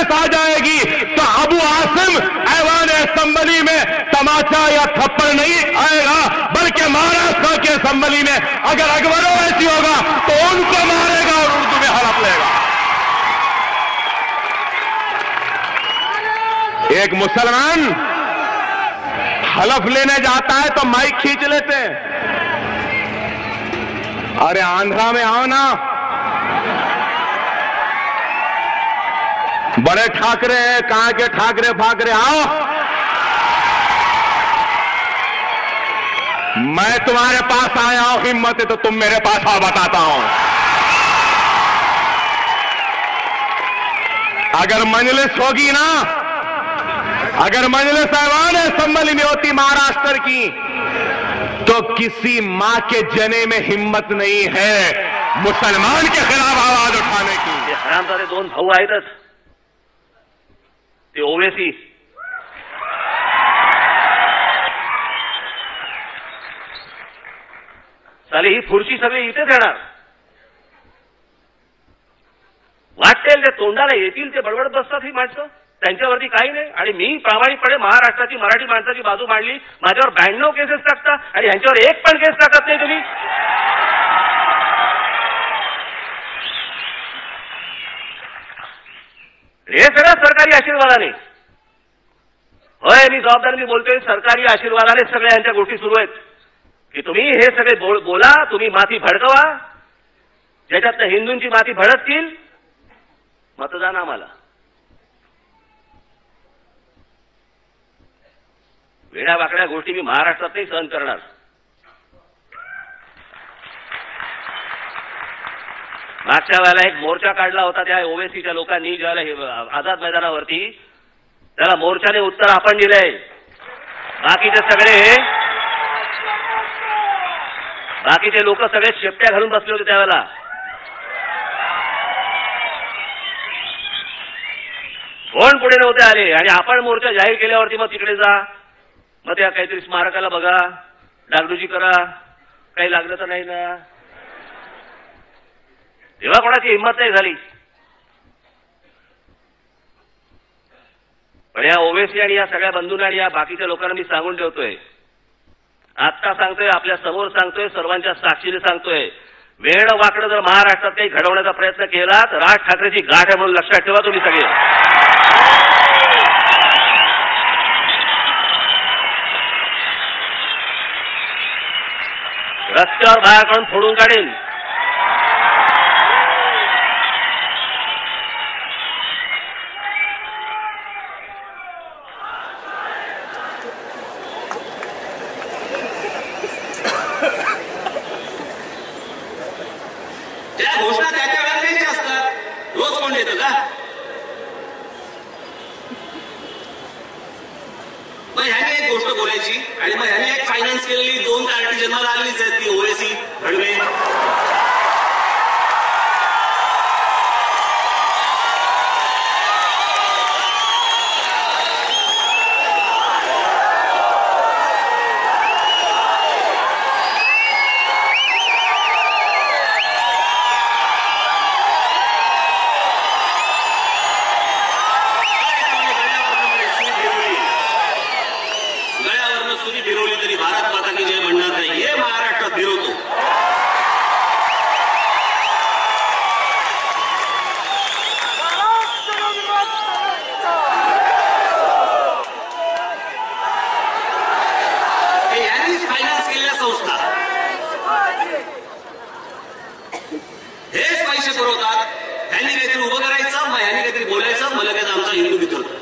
कांग्रेस आ जाएगी तो अबू आसिम ऐवान असेंबली में तमाचा या थप्पड़ नहीं आएगा, बल्कि महाराष्ट्र के असेंबली में अगर अकबरों ऐसी होगा तो उनको मारेगा और उर्दू में हड़प लेगा। एक मुसलमान हलफ लेने जाता है तो माइक खींच लेते हैं। अरे आंध्रा में आओ ना, बड़े ठाकरे हैं, कहां के ठाकरे फाकरे, आओ, मैं तुम्हारे पास आया हूं, हिम्मत है तो तुम मेरे पास आओ, बताता हूं। अगर मजलिस होगी ना, अगर मजलिस ऐवान असेंबली में होती महाराष्ट्र की, तो किसी मां के जने में हिम्मत नहीं है मुसलमान के खिलाफ आवाज उठाने की। हरामजादे दोन भाऊ आहेतच, ते ओवेसी, साली ही खुर्ची सगळी इथेच येणार, वाटेल ते तोंडाला येतील ते बडबडत बसतात ही माणसं, त्यांच्यावरती काही नाही। आणि मी प्रामाणिकपणे महाराष्ट्राची मराठी माणसाची बाजू मांडली, माझ्यावर 92 केसेस टाकता आणि ह्यांच्यावर एक पण केस टाकत नाही तुम्ही। हे सगळं सरकारी आशीर्वादाने, होय मी जबाबदारीने बोलतोय, सरकारी आशीर्वादाने सगळ्या यांच्या गोष्टी सुरू आहेत की तुम्ही हे सगळे बोला, तुम्ही माती भडकवा, ज्याच्यात हिंदूंची माती भडकतील, मतदान आम्हाला। वेड्या वाकड्या गोष्टी मी महाराष्ट्रात नाही सहन करणार। मागच्या वेळेला एक मोर्चा काढला होता त्या ओवेसीच्या लोकांनी, ज्यावेळेला आझाद मैदानावरती, त्याला मोर्चाने उत्तर आपण दिलंय। बाकीचे लोक सगळे शेपट्या घालून बसले होते त्यावेळेला। कोण पुढे नव्हते आले आणि आपण मोर्चा जाहीर केल्यावरती मग तिकडे जा, मग त्या काहीतरी स्मारकाला बघा, डागडुजी करा, काही लागलं तर नाही ना, तेव्हा कोणाची हिंमत नाही झाली। पण या ओवेसी आणि या सगळ्या बंधूंना आणि या बाकीच्या लोकांना मी सांगून ठेवतोय, आत्ता सांगतोय, आपल्या समोर सांगतोय, सर्वांच्या साक्षीने सांगतोय, वेळ वाकडं जर महाराष्ट्रात काही घडवण्याचा प्रयत्न केला तर राज ठाकरेची गाठ आहे म्हणून लक्षात ठेवा तुम्ही सगळे। रस्त्यावर बाहेर काढून फोडून काढेल। त्या घोषणा त्याच्या वेळेला द्यायच्या असतात, रोज कोण देतं का? मग ह्याने एक गोष्ट बोलायची आणि मग ह्याने एक फायनान्स केलेली 2 पार्टी जन्माला आलेलीच आहेत, ती ओवेसी, भडवे। सुरी फिरवली तरी भारत माता की जय म्हणणार नाही, हे महाराष्ट्रात फिरवतो। यांनीच फायनान्स केलेल्या संस्था हेच पैसे पुरवतात, ह्यांनी काहीतरी उभं करायचं, मग ह्यांनी काहीतरी बोलायचं, मग लगेच आमचा हिंदू बिथरतो।